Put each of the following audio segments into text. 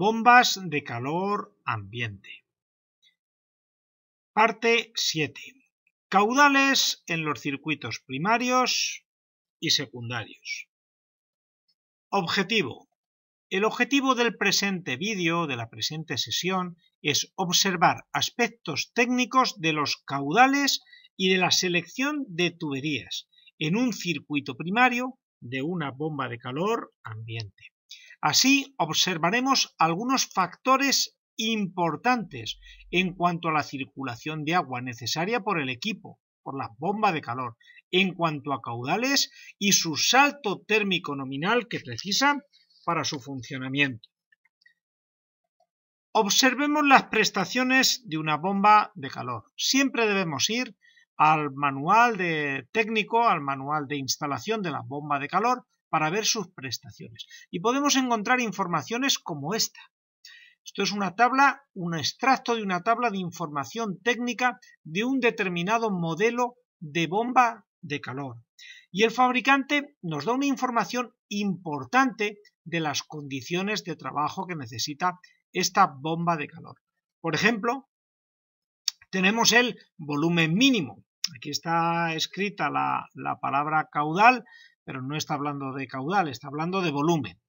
Bombas de calor ambiente. Parte 7. Caudales en los circuitos primarios y secundarios. Objetivo. El objetivo del presente vídeo, de la presente sesión, es observar aspectos técnicos de los caudales y de la selección de tuberías en un circuito primario de una bomba de calor ambiente. Así observaremos algunos factores importantes en cuanto a la circulación de agua necesaria por el equipo, por la bomba de calor, en cuanto a caudales y su salto térmico nominal que precisa para su funcionamiento. Observemos las prestaciones de una bomba de calor. Siempre debemos ir al manual técnico, al manual de instalación de la bomba de calor para ver sus prestaciones. Y podemos encontrar informaciones como esta. Esto es una tabla, un extracto de una tabla de información técnica de un determinado modelo de bomba de calor. Y el fabricante nos da una información importante de las condiciones de trabajo que necesita esta bomba de calor. Por ejemplo, tenemos el volumen mínimo. Aquí está escrita la palabra caudal, pero no está hablando de caudal, está hablando de volumen.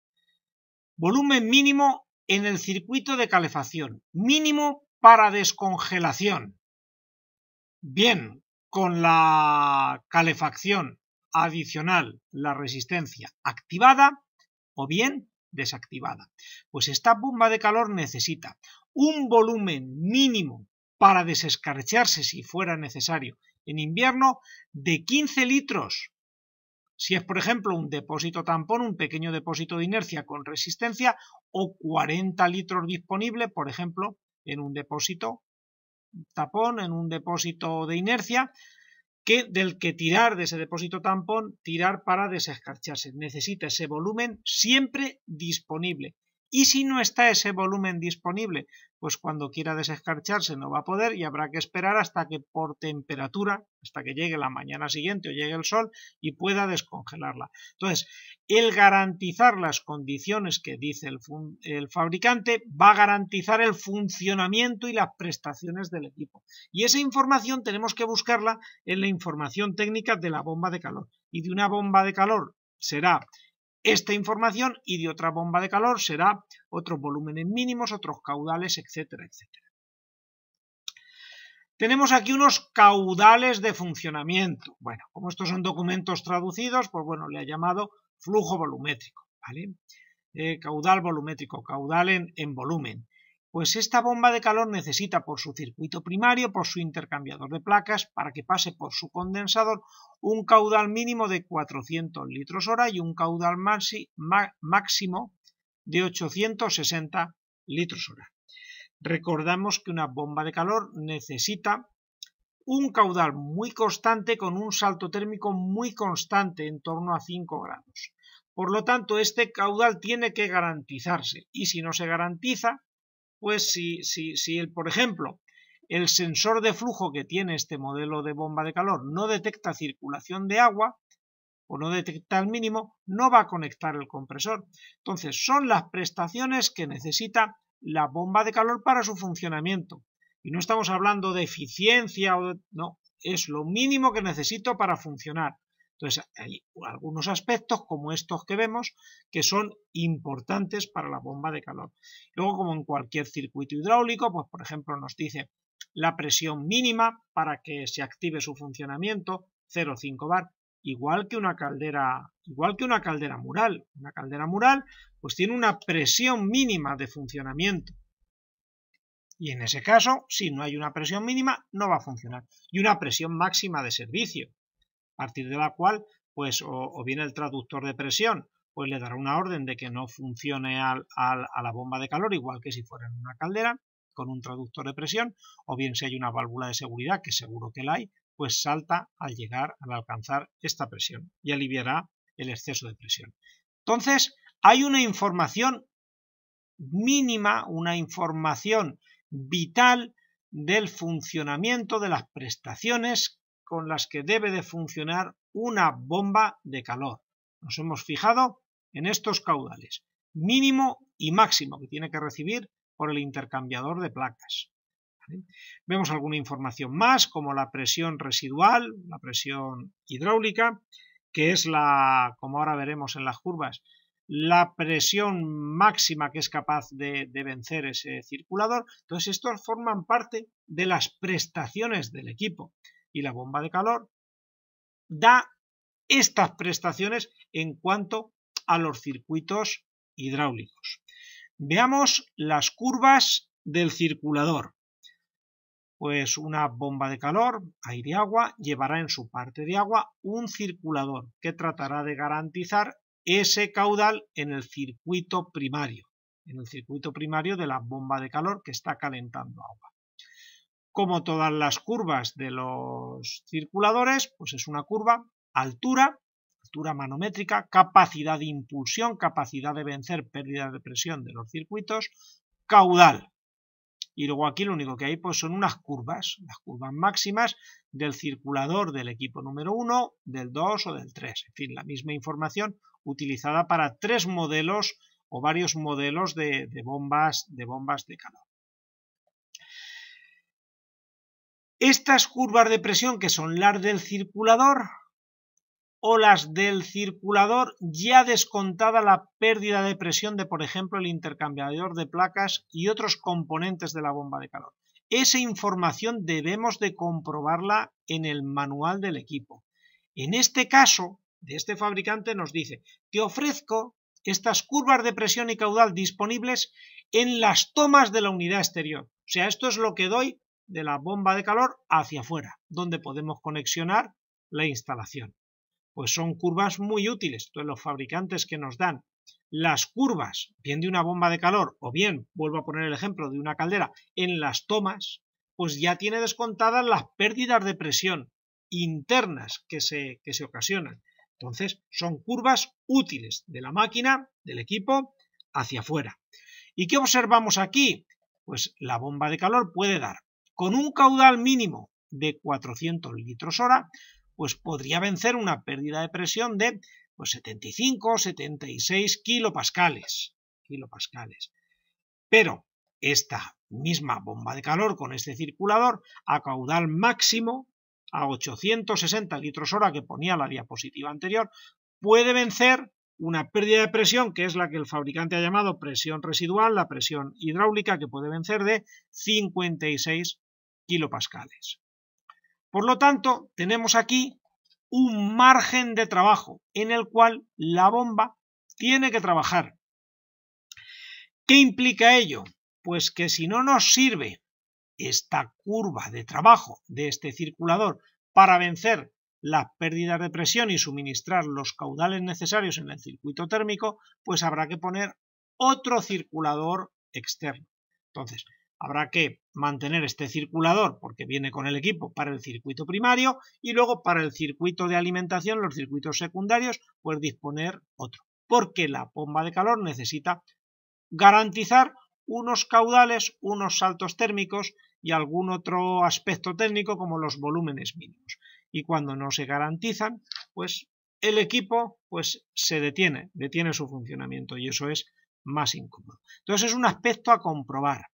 Volumen mínimo en el circuito de calefacción, mínimo para descongelación. Bien, con la calefacción adicional, la resistencia activada o bien desactivada. Pues esta bomba de calor necesita un volumen mínimo para desescarcharse si fuera necesario en invierno de 15 litros. Si es, por ejemplo, un depósito tampón, un pequeño depósito de inercia con resistencia, o 40 litros disponible, por ejemplo, en un depósito tapón, en un depósito de inercia, del que tirar de ese depósito tampón, tirar para desescarcharse. Necesita ese volumen siempre disponible. Y si no está ese volumen disponible, pues cuando quiera desescarcharse no va a poder y habrá que esperar hasta que por temperatura, hasta que llegue la mañana siguiente o llegue el sol y pueda descongelarla. Entonces, el garantizar las condiciones que dice el fabricante va a garantizar el funcionamiento y las prestaciones del equipo. Y esa información tenemos que buscarla en la información técnica de la bomba de calor. Y de una bomba de calor será esta información y de otra bomba de calor será otros volúmenes mínimos, otros caudales, etcétera, etcétera. Tenemos aquí unos caudales de funcionamiento. Bueno, como estos son documentos traducidos, pues bueno, le he llamado flujo volumétrico, ¿vale? Caudal volumétrico, caudal en volumen. Pues esta bomba de calor necesita por su circuito primario, por su intercambiador de placas, para que pase por su condensador, un caudal mínimo de 400 litros hora y un caudal máximo de 860 litros hora. Recordamos que una bomba de calor necesita un caudal muy constante con un salto térmico muy constante, en torno a 5 grados. Por lo tanto, este caudal tiene que garantizarse y si no se garantiza, pues por ejemplo, el sensor de flujo que tiene este modelo de bomba de calor no detecta circulación de agua o no detecta el mínimo, no va a conectar el compresor. Entonces, son las prestaciones que necesita la bomba de calor para su funcionamiento. Y no estamos hablando de eficiencia, no, es lo mínimo que necesito para funcionar. Entonces, hay algunos aspectos como estos que vemos que son importantes para la bomba de calor. Luego, como en cualquier circuito hidráulico, pues por ejemplo nos dice la presión mínima para que se active su funcionamiento, 0,5 bar, igual que una caldera mural. Una caldera mural pues tiene una presión mínima de funcionamiento. Y en ese caso, si no hay una presión mínima, no va a funcionar. Y una presión máxima de servicio, a partir de la cual, pues, o bien el traductor de presión, pues le dará una orden de que no funcione a la bomba de calor, igual que si fuera en una caldera, con un traductor de presión, o bien si hay una válvula de seguridad, que seguro que la hay, pues salta al alcanzar esta presión y aliviará el exceso de presión. Entonces, hay una información mínima, una información vital del funcionamiento de las prestaciones con las que debe de funcionar una bomba de calor. Nos hemos fijado en estos caudales, mínimo y máximo que tiene que recibir por el intercambiador de placas. ¿Vale? Vemos alguna información más, como la presión residual, la presión hidráulica, que es como ahora veremos en las curvas, la presión máxima que es capaz de vencer ese circulador. Entonces estos forman parte de las prestaciones del equipo y la bomba de calor da estas prestaciones en cuanto a los circuitos hidráulicos. Veamos las curvas del circulador. Pues una bomba de calor, aire-agua, llevará en su parte de agua un circulador que tratará de garantizar ese caudal en el circuito primario de la bomba de calor que está calentando agua. Como todas las curvas de los circuladores, pues es una curva, altura manométrica, capacidad de impulsión, capacidad de vencer pérdida de presión de los circuitos, caudal. Y luego aquí lo único que hay pues son unas curvas, las curvas máximas del circulador del equipo número 1, del 2 o del 3. En fin, la misma información utilizada para 3 modelos o varios modelos de bombas de calor. Estas curvas de presión, que son las del circulador, o las del circulador ya descontada la pérdida de presión de, por ejemplo, el intercambiador de placas y otros componentes de la bomba de calor. Esa información debemos de comprobarla en el manual del equipo. En este caso, de este fabricante nos dice: te ofrezco estas curvas de presión y caudal disponibles en las tomas de la unidad exterior. O sea, esto es lo que doy de la bomba de calor hacia afuera, donde podemos conexionar la instalación. Pues son curvas muy útiles. Entonces los fabricantes que nos dan las curvas, bien de una bomba de calor o bien, vuelvo a poner el ejemplo de una caldera, en las tomas, pues ya tiene descontadas las pérdidas de presión internas que se ocasionan. Entonces son curvas útiles de la máquina, del equipo, hacia afuera. ¿Y qué observamos aquí? Pues la bomba de calor puede dar, con un caudal mínimo de 400 litros hora, pues podría vencer una pérdida de presión de 75 o 76 kilopascales. Pero esta misma bomba de calor con este circulador a caudal máximo, a 860 litros hora que ponía la diapositiva anterior, puede vencer una pérdida de presión, que es la que el fabricante ha llamado presión residual, la presión hidráulica, que puede vencer de 56 kilopascales. Por lo tanto, tenemos aquí un margen de trabajo en el cual la bomba tiene que trabajar. ¿Qué implica ello? Pues que si no nos sirve esta curva de trabajo de este circulador para vencer las pérdidas de presión y suministrar los caudales necesarios en el circuito térmico, pues habrá que poner otro circulador externo. Entonces, habrá que mantener este circulador, porque viene con el equipo, para el circuito primario, y luego para el circuito de alimentación, los circuitos secundarios, pues disponer otro, porque la bomba de calor necesita garantizar unos caudales, unos saltos térmicos y algún otro aspecto técnico como los volúmenes mínimos. Y cuando no se garantizan, pues el equipo pues se detiene su funcionamiento, y eso es más incómodo. Entonces es un aspecto a comprobar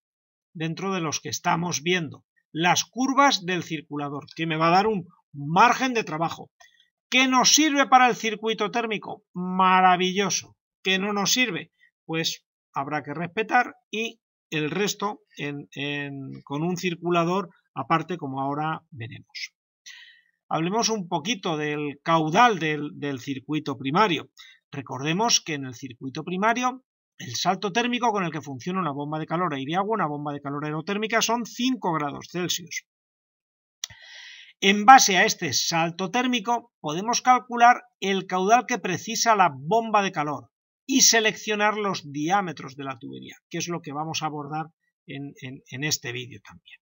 dentro de los que estamos viendo. Las curvas del circulador, que me va a dar un margen de trabajo. ¿Qué nos sirve para el circuito térmico? Maravilloso. ¿Qué no nos sirve? Pues habrá que respetar, y el resto con un circulador aparte, como ahora veremos. Hablemos un poquito del caudal del circuito primario. Recordemos que en el circuito primario el salto térmico con el que funciona una bomba de calor aire-agua, una bomba de calor aerotérmica, son 5 grados Celsius. En base a este salto térmico podemos calcular el caudal que precisa la bomba de calor y seleccionar los diámetros de la tubería, que es lo que vamos a abordar en este vídeo también.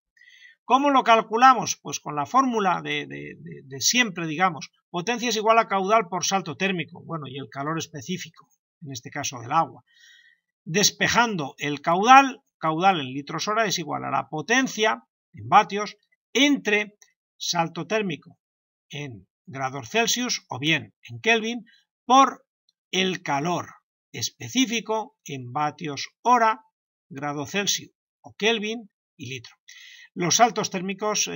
¿Cómo lo calculamos? Pues con la fórmula de siempre, digamos, potencia es igual a caudal por salto térmico, bueno, y el calor específico, en este caso del agua. Despejando el caudal en litros hora es igual a la potencia en vatios entre salto térmico en grados Celsius o bien en Kelvin por el calor específico en vatios hora, grado Celsius o Kelvin y litro. Los saltos térmicos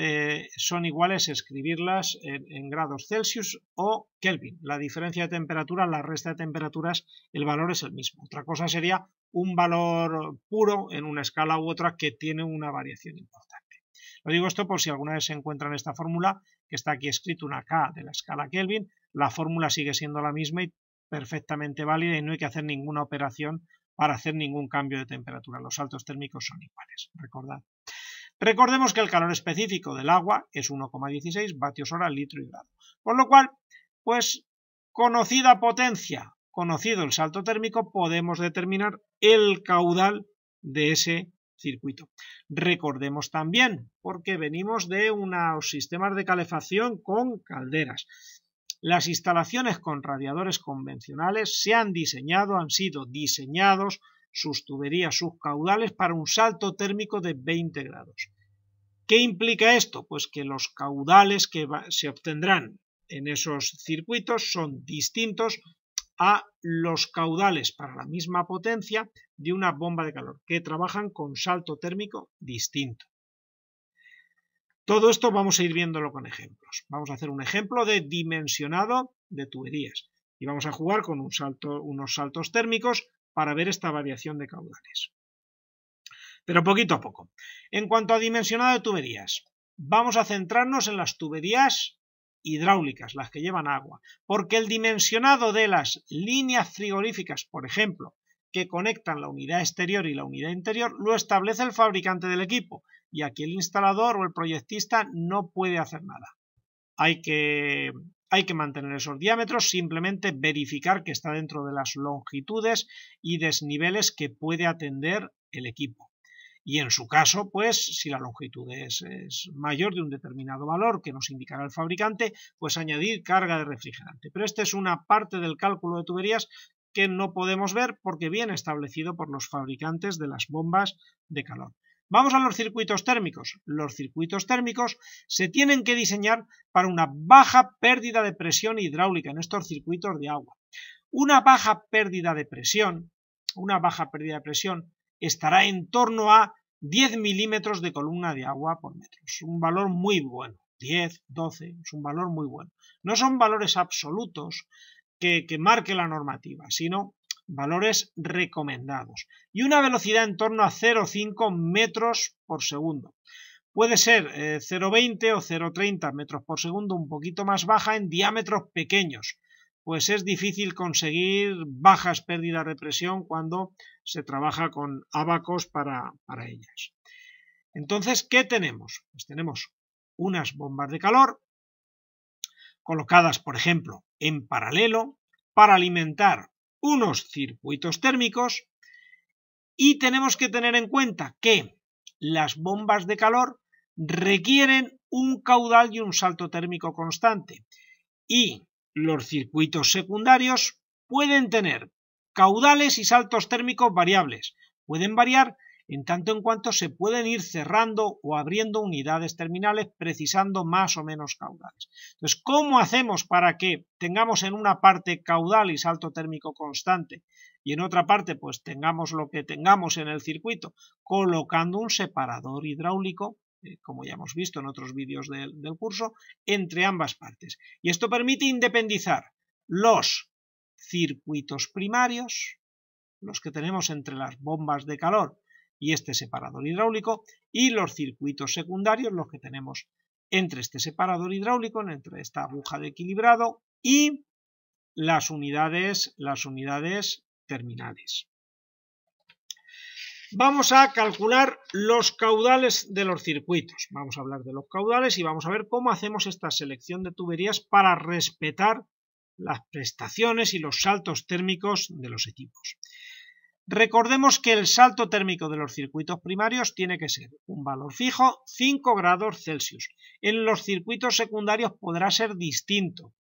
son iguales escribirlas en grados Celsius o Kelvin. La diferencia de temperatura, la resta de temperaturas, el valor es el mismo. Otra cosa sería un valor puro en una escala u otra que tiene una variación importante. Lo digo esto por si alguna vez se encuentra en esta fórmula, que está aquí escrito una K de la escala Kelvin, la fórmula sigue siendo la misma y perfectamente válida y no hay que hacer ninguna operación para hacer ningún cambio de temperatura. Los saltos térmicos son iguales, recordad. Recordemos que el calor específico del agua es 1,16 vatios hora, litro y grado. Por lo cual, pues conocida potencia, conocido el salto térmico, podemos determinar el caudal de ese circuito. Recordemos también, porque venimos de unos sistemas de calefacción con calderas. Las instalaciones con radiadores convencionales han sido diseñados sus tuberías, sus caudales para un salto térmico de 20 grados. ¿Qué implica esto? Pues que los caudales que se obtendrán en esos circuitos son distintos a los caudales para la misma potencia de una bomba de calor, que trabajan con salto térmico distinto. Todo esto vamos a ir viéndolo con ejemplos. Vamos a hacer un ejemplo de dimensionado de tuberías y vamos a jugar con unos saltos térmicos para ver esta variación de caudales. Pero poquito a poco. En cuanto a dimensionado de tuberías, vamos a centrarnos en las tuberías hidráulicas, las que llevan agua, porque el dimensionado de las líneas frigoríficas, por ejemplo, que conectan la unidad exterior y la unidad interior, lo establece el fabricante del equipo, y aquí el instalador o el proyectista no puede hacer nada. Hay que mantener esos diámetros, simplemente verificar que está dentro de las longitudes y desniveles que puede atender el equipo. Y en su caso, pues si la longitud es mayor de un determinado valor que nos indicará el fabricante, pues añadir carga de refrigerante. Pero esta es una parte del cálculo de tuberías que no podemos ver porque viene establecido por los fabricantes de las bombas de calor. Vamos a los circuitos térmicos. Los circuitos térmicos se tienen que diseñar para una baja pérdida de presión hidráulica en estos circuitos de agua. Una baja pérdida de presión estará en torno a 10 milímetros de columna de agua por metro. Es un valor muy bueno. 10, 12, es un valor muy bueno. No son valores absolutos que marque la normativa, sino valores recomendados. Y una velocidad en torno a 0,5 metros por segundo. Puede ser 0,20 o 0,30 metros por segundo, un poquito más baja en diámetros pequeños. Pues es difícil conseguir bajas pérdidas de presión cuando se trabaja con ábacos para ellas. Entonces, ¿qué tenemos? Pues tenemos unas bombas de calor colocadas, por ejemplo, en paralelo para alimentar unos circuitos térmicos y tenemos que tener en cuenta que las bombas de calor requieren un caudal y un salto térmico constante y los circuitos secundarios pueden tener caudales y saltos térmicos variables, pueden variar en tanto en cuanto se pueden ir cerrando o abriendo unidades terminales precisando más o menos caudales. Entonces, ¿cómo hacemos para que tengamos en una parte caudal y salto térmico constante y en otra parte pues tengamos lo que tengamos en el circuito? Colocando un separador hidráulico, como ya hemos visto en otros vídeos del curso, entre ambas partes. Y esto permite independizar los circuitos primarios, los que tenemos entre las bombas de calor y este separador hidráulico, y los circuitos secundarios, los que tenemos entre este separador hidráulico, entre esta aguja de equilibrado y las unidades terminales. Vamos a calcular los caudales de los circuitos. Vamos a hablar de los caudales y vamos a ver cómo hacemos esta selección de tuberías para respetar las prestaciones y los saltos térmicos de los equipos. Recordemos que el salto térmico de los circuitos primarios tiene que ser un valor fijo, 5 grados Celsius. En los circuitos secundarios podrá ser distinto,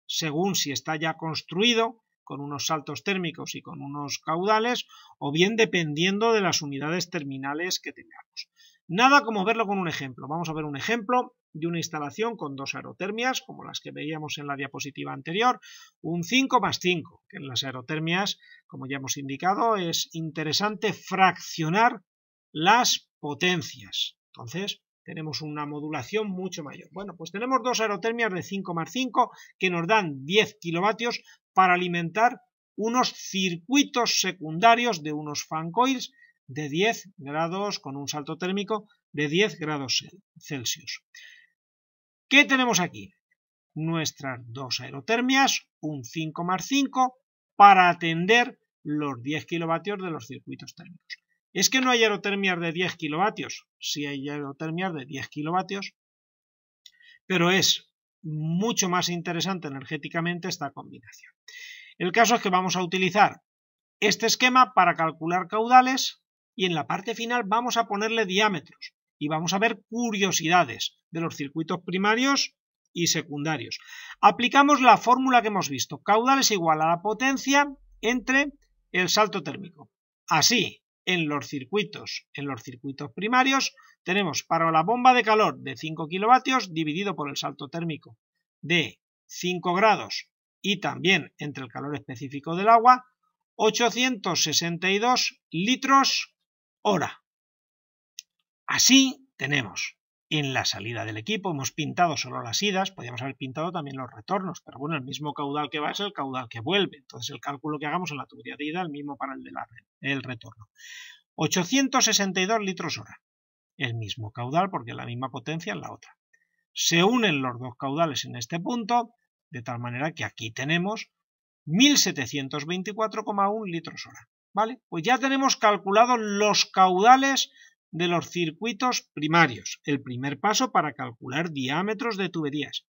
según si está ya construido, con unos saltos térmicos y con unos caudales, o bien dependiendo de las unidades terminales que tengamos. Nada como verlo con un ejemplo. Vamos a ver un ejemplo de una instalación con dos aerotermias, como las que veíamos en la diapositiva anterior, un 5 más 5, que en las aerotermias, como ya hemos indicado, es interesante fraccionar las potencias. Entonces, tenemos una modulación mucho mayor. Bueno, pues tenemos dos aerotermias de 5 más 5 que nos dan 10 kilovatios para alimentar unos circuitos secundarios de unos fan coils de 10 grados con un salto térmico de 10 grados Celsius. ¿Qué tenemos aquí? Nuestras dos aerotermias, un 5 más 5, para atender los 10 kilovatios de los circuitos térmicos. ¿Es que no hay aerotermias de 10 kilovatios? Sí hay aerotermias de 10 kilovatios, pero es mucho más interesante energéticamente esta combinación. El caso es que vamos a utilizar este esquema para calcular caudales y en la parte final vamos a ponerle diámetros y vamos a ver curiosidades de los circuitos primarios y secundarios. Aplicamos la fórmula que hemos visto, caudal es igual a la potencia entre el salto térmico. Así, en los circuitos primarios tenemos para la bomba de calor de 5 kilovatios dividido por el salto térmico de 5 grados y también entre el calor específico del agua, 862 litros hora. Así tenemos en la salida del equipo, hemos pintado solo las idas, podríamos haber pintado también los retornos, pero bueno, el mismo caudal que va es el caudal que vuelve, entonces el cálculo que hagamos en la tubería de ida es el mismo para el retorno. 862 litros hora, el mismo caudal porque es la misma potencia en la otra. Se unen los dos caudales en este punto, de tal manera que aquí tenemos 1724,1 litros hora. ¿Vale? Pues ya tenemos calculados los caudales de los circuitos primarios, el primer paso para calcular diámetros de tuberías.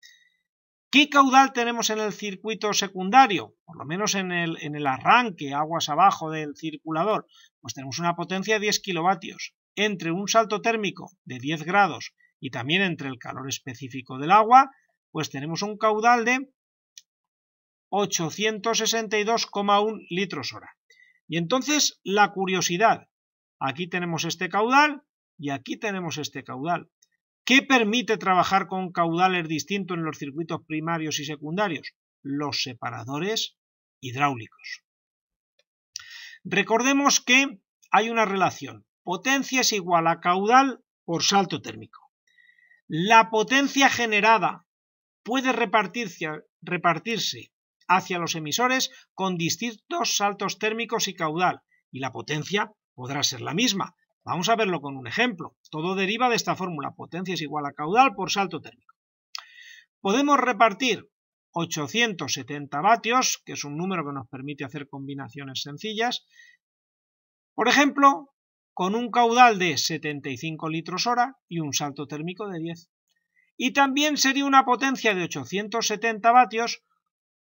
¿Qué caudal tenemos en el circuito secundario? Por lo menos en el arranque, aguas abajo del circulador, pues tenemos una potencia de 10 kilovatios. Entre un salto térmico de 10 grados y también entre el calor específico del agua, pues tenemos un caudal de 862,1 litros hora. Y entonces la curiosidad, aquí tenemos este caudal y aquí tenemos este caudal. ¿Qué permite trabajar con caudales distintos en los circuitos primarios y secundarios? Los separadores hidráulicos. Recordemos que hay una relación, potencia es igual a caudal por salto térmico. La potencia generada puede repartirse hacia los emisores con distintos saltos térmicos y caudal, y la potencia podrá ser la misma. Vamos a verlo con un ejemplo. Todo deriva de esta fórmula, potencia es igual a caudal por salto térmico. Podemos repartir 870 vatios, que es un número que nos permite hacer combinaciones sencillas, por ejemplo, con un caudal de 75 litros hora y un salto térmico de 10. Y también sería una potencia de 870 vatios,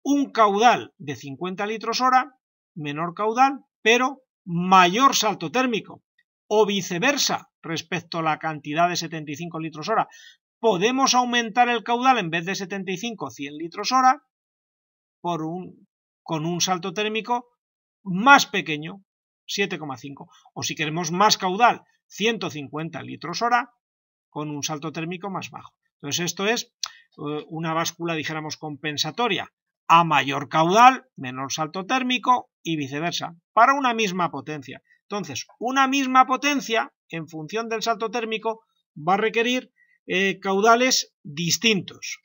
un caudal de 50 litros hora, menor caudal, pero mayor salto térmico. O viceversa, respecto a la cantidad de 75 litros hora. Podemos aumentar el caudal en vez de 75, 100 litros hora, con un salto térmico más pequeño, 7,5. O si queremos más caudal, 150 litros hora, con un salto térmico más bajo. Entonces esto es una báscula, dijéramos, compensatoria. A mayor caudal, menor salto térmico y viceversa, para una misma potencia. Entonces, una misma potencia, en función del salto térmico, va a requerir caudales distintos.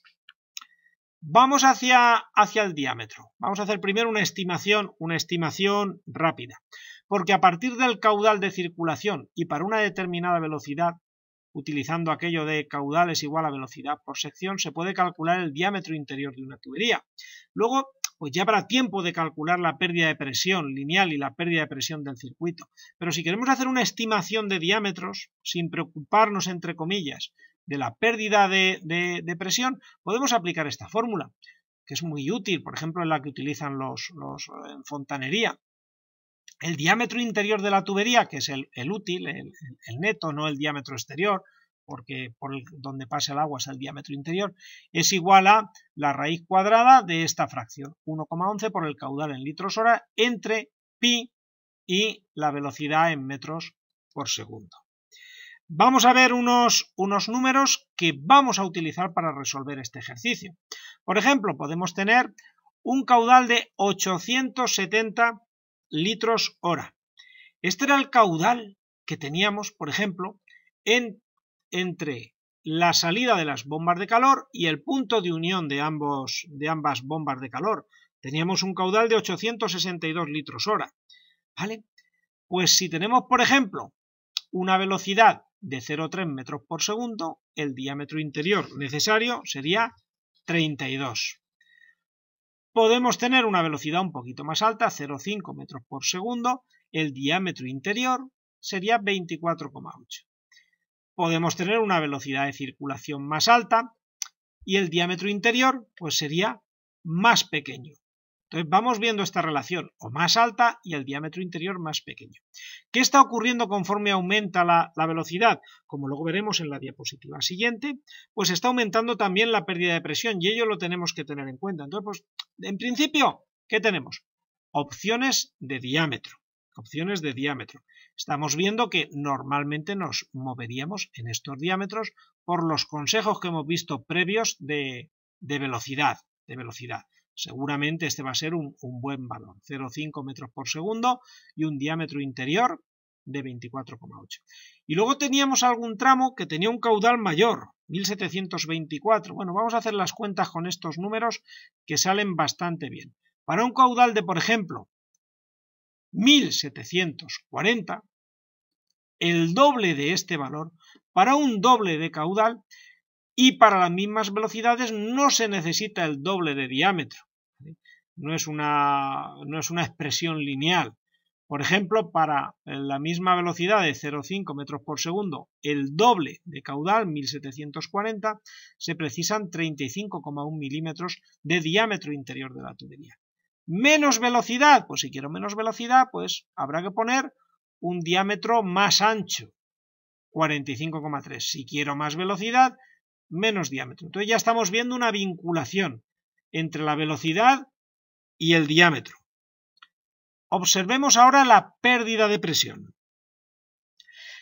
Vamos hacia el diámetro. Vamos a hacer primero una estimación rápida, porque a partir del caudal de circulación y para una determinada velocidad, utilizando aquello de caudal es igual a velocidad por sección, se puede calcular el diámetro interior de una tubería. Luego, pues ya habrá tiempo de calcular la pérdida de presión lineal y la pérdida de presión del circuito. Pero si queremos hacer una estimación de diámetros, sin preocuparnos, entre comillas, de la pérdida de presión, podemos aplicar esta fórmula, que es muy útil, por ejemplo, en la que utilizan los en fontanería. El diámetro interior de la tubería, que es el útil, el neto, no el diámetro exterior, porque donde pasa el agua es el diámetro interior, es igual a la raíz cuadrada de esta fracción, 1,11 por el caudal en litros hora, entre pi y la velocidad en metros por segundo. Vamos a ver unos números que vamos a utilizar para resolver este ejercicio. Por ejemplo, podemos tener un caudal de 870 litros hora. Este era el caudal que teníamos, por ejemplo, entre la salida de las bombas de calor y el punto de unión de ambas bombas de calor. Teníamos un caudal de 862 litros hora, ¿vale? Pues si tenemos, por ejemplo, una velocidad de 0,3 metros por segundo, el diámetro interior necesario sería 32. Podemos tener una velocidad un poquito más alta, 0,5 metros por segundo, el diámetro interior sería 24,8. Podemos tener una velocidad de circulación más alta y el diámetro interior pues sería más pequeño. Entonces vamos viendo esta relación, o más alta y el diámetro interior más pequeño. ¿Qué está ocurriendo conforme aumenta la velocidad? Como luego veremos en la diapositiva siguiente, pues está aumentando también la pérdida de presión y ello lo tenemos que tener en cuenta. Entonces, pues, en principio, ¿qué tenemos? Opciones de diámetro. Opciones de diámetro. Estamos viendo que normalmente nos moveríamos en estos diámetros por los consejos que hemos visto previos de velocidad. Seguramente este va a ser un buen valor, 0,5 metros por segundo y un diámetro interior de 24,8. Y luego teníamos algún tramo que tenía un caudal mayor, 1724. Bueno, vamos a hacer las cuentas con estos números que salen bastante bien. Para un caudal de, por ejemplo, 1740, el doble de este valor, para un doble de caudal, y para las mismas velocidades no se necesita el doble de diámetro. No es una expresión lineal. Por ejemplo, para la misma velocidad de 0,5 metros por segundo, el doble de caudal, 1740, se precisan 35,1 milímetros de diámetro interior de la tubería. Menos velocidad, pues si quiero menos velocidad, pues habrá que poner un diámetro más ancho, 45,3. Si quiero más velocidad, menos diámetro. Entonces ya estamos viendo una vinculación entre la velocidad y el diámetro. Observemos ahora la pérdida de presión.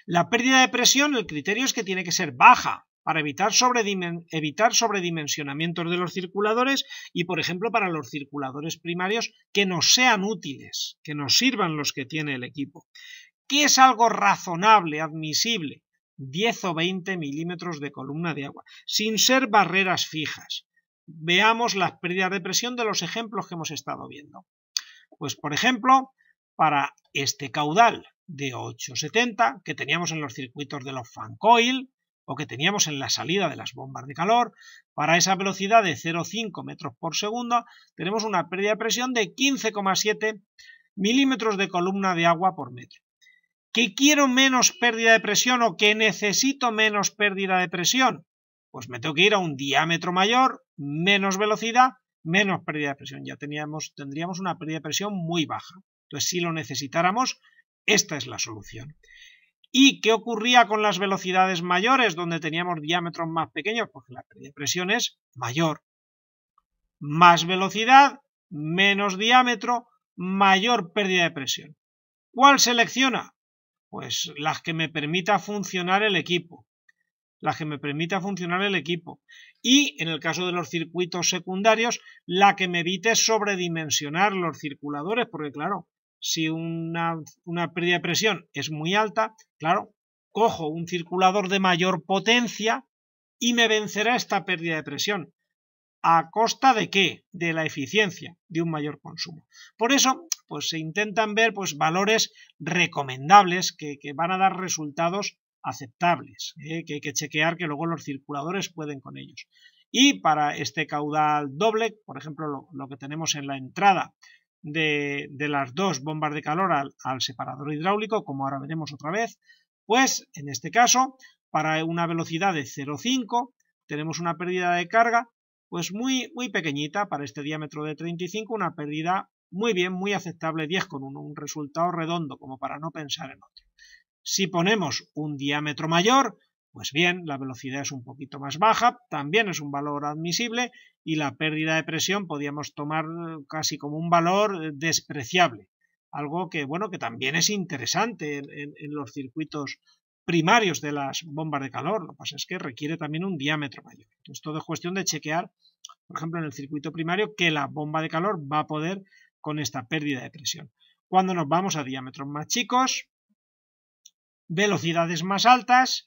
La pérdida de presión, el criterio es que tiene que ser baja para evitar sobredimensionamientos de los circuladores y, por ejemplo, para los circuladores primarios que nos sean útiles, que nos sirvan los que tiene el equipo. ¿Qué es algo razonable, admisible? 10 o 20 milímetros de columna de agua, sin ser barreras fijas. Veamos las pérdidas de presión de los ejemplos que hemos estado viendo. Pues, por ejemplo, para este caudal de 870 que teníamos en los circuitos de los fan coil o que teníamos en la salida de las bombas de calor, para esa velocidad de 0,5 metros por segundo tenemos una pérdida de presión de 15,7 milímetros de columna de agua por metro. ¿Que quiero menos pérdida de presión o que necesito menos pérdida de presión? Pues me tengo que ir a un diámetro mayor, menos velocidad, menos pérdida de presión. Ya tendríamos una pérdida de presión muy baja. Entonces, si lo necesitáramos, esta es la solución. ¿Y qué ocurría con las velocidades mayores, donde teníamos diámetros más pequeños? Porque la pérdida de presión es mayor. Más velocidad, menos diámetro, mayor pérdida de presión. ¿Cuál selecciona? Pues las que me permita funcionar el equipo. Y en el caso de los circuitos secundarios, la que me evite sobredimensionar los circuladores, porque claro, si una pérdida de presión es muy alta, claro, cojo un circulador de mayor potencia y me vencerá esta pérdida de presión. ¿A costa de qué? De la eficiencia, de un mayor consumo. Por eso, pues se intentan ver pues, valores recomendables que van a dar resultados aceptables, que hay que chequear que luego los circuladores pueden con ellos. Y para este caudal doble, por ejemplo, lo que tenemos en la entrada de las dos bombas de calor al separador hidráulico, como ahora veremos otra vez, pues en este caso, para una velocidad de 0,5 tenemos una pérdida de carga pues muy pequeñita, para este diámetro de 35, una pérdida muy bien, muy aceptable, 10,1, un resultado redondo, como para no pensar en otro. Si ponemos un diámetro mayor, pues bien, la velocidad es un poquito más baja, también es un valor admisible, y la pérdida de presión podríamos tomar casi como un valor despreciable, algo que, bueno, que también es interesante en los circuitos primarios de las bombas de calor. Lo que pasa es que requiere también un diámetro mayor. Entonces todo es cuestión de chequear, por ejemplo, en el circuito primario, que la bomba de calor va a poder con esta pérdida de presión. Cuando nos vamos a diámetros más chicos, velocidades más altas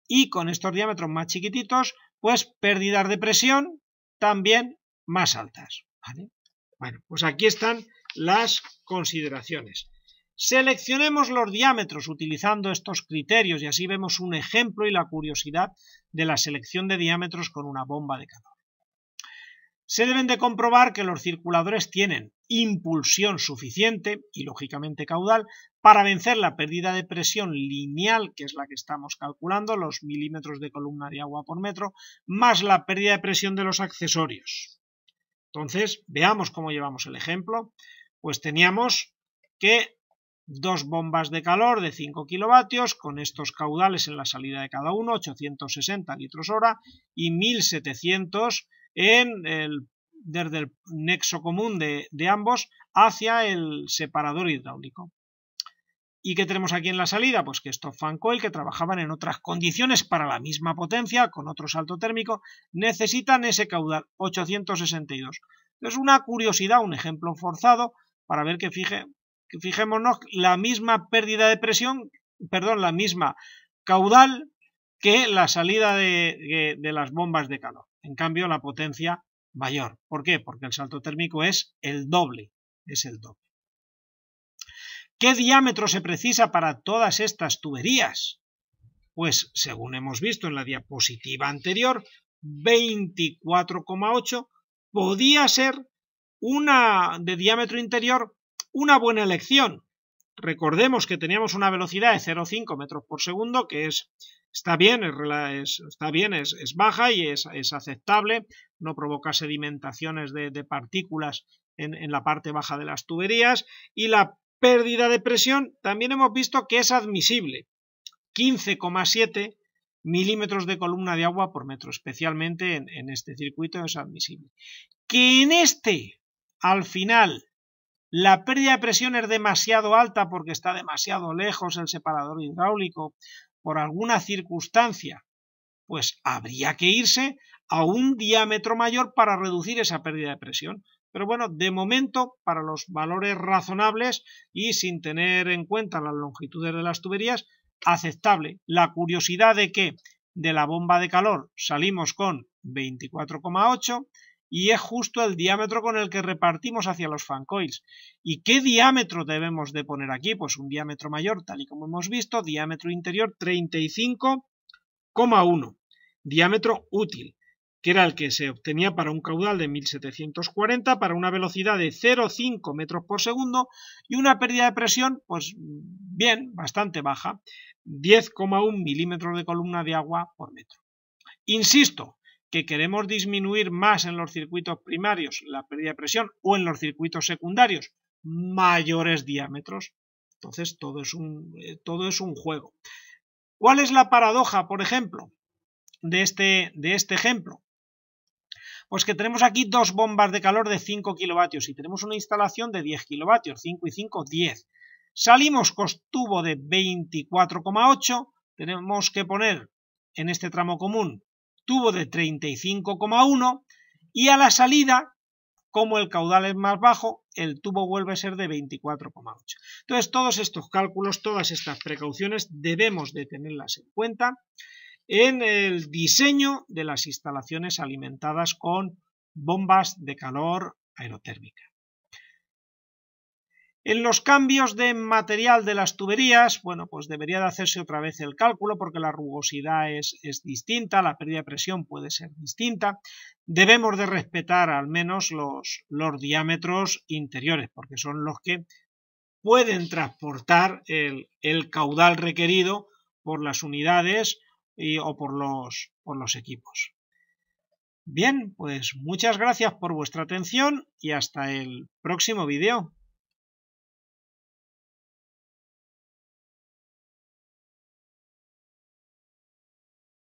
y con estos diámetros más chiquititos, pues pérdidas de presión también más altas, ¿vale? Bueno, pues aquí están las consideraciones. Seleccionemos los diámetros utilizando estos criterios y así vemos un ejemplo y la curiosidad de la selección de diámetros con una bomba de calor. Se deben de comprobar que los circuladores tienen impulsión suficiente y lógicamente caudal para vencer la pérdida de presión lineal, que es la que estamos calculando, los milímetros de columna de agua por metro, más la pérdida de presión de los accesorios. Entonces, veamos cómo llevamos el ejemplo. Pues teníamos que dos bombas de calor de 5 kilovatios con estos caudales en la salida de cada uno, 860 litros hora y 1700 desde el nexo común de ambos hacia el separador hidráulico. ¿Y qué tenemos aquí en la salida? Pues que estos fan coil, que trabajaban en otras condiciones para la misma potencia, con otro salto térmico, necesitan ese caudal, 862. Es una curiosidad, un ejemplo forzado, para ver que fijémonos la misma pérdida de presión, perdón, la misma caudal que la salida de las bombas de calor. En cambio, la potencia mayor. ¿Por qué? Porque el salto térmico es el doble. ¿Qué diámetro se precisa para todas estas tuberías? Pues, según hemos visto en la diapositiva anterior, 24,8 podía ser de diámetro interior una buena elección. Recordemos que teníamos una velocidad de 0,5 metros por segundo, que está bien, es baja y es aceptable, no provoca sedimentaciones de partículas en la parte baja de las tuberías, y la pérdida de presión también hemos visto que es admisible, 15,7 milímetros de columna de agua por metro, especialmente en este circuito es admisible. Que en al final, la pérdida de presión es demasiado alta porque está demasiado lejos el separador hidráulico por alguna circunstancia, pues habría que irse a un diámetro mayor para reducir esa pérdida de presión. Pero bueno, de momento, para los valores razonables y sin tener en cuenta las longitudes de las tuberías, aceptable. La curiosidad de que de la bomba de calor salimos con 24,8 y es justo el diámetro con el que repartimos hacia los fan coils. ¿Y qué diámetro debemos de poner aquí? Pues un diámetro mayor, tal y como hemos visto, diámetro interior 35,1, diámetro útil, que era el que se obtenía para un caudal de 1740 para una velocidad de 0,5 metros por segundo y una pérdida de presión, pues bien, bastante baja, 10,1 milímetros de columna de agua por metro. Insisto, que queremos disminuir más en los circuitos primarios la pérdida de presión o en los circuitos secundarios mayores diámetros, entonces todo es un juego. ¿Cuál es la paradoja, por ejemplo, de este ejemplo? Pues que tenemos aquí dos bombas de calor de 5 kilovatios y tenemos una instalación de 10 kilovatios, 5 y 5, 10. Salimos con tubo de 24,8, tenemos que poner en este tramo común tubo de 35,1 y a la salida, como el caudal es más bajo, el tubo vuelve a ser de 24,8. Entonces todos estos cálculos, todas estas precauciones debemos de tenerlas en cuenta en el diseño de las instalaciones alimentadas con bombas de calor aerotérmica. En los cambios de material de las tuberías, bueno, pues debería de hacerse otra vez el cálculo porque la rugosidad es distinta, la pérdida de presión puede ser distinta. Debemos de respetar al menos los diámetros interiores porque son los que pueden transportar el caudal requerido por las unidades o por los equipos. Bien, pues muchas gracias por vuestra atención y hasta el próximo vídeo.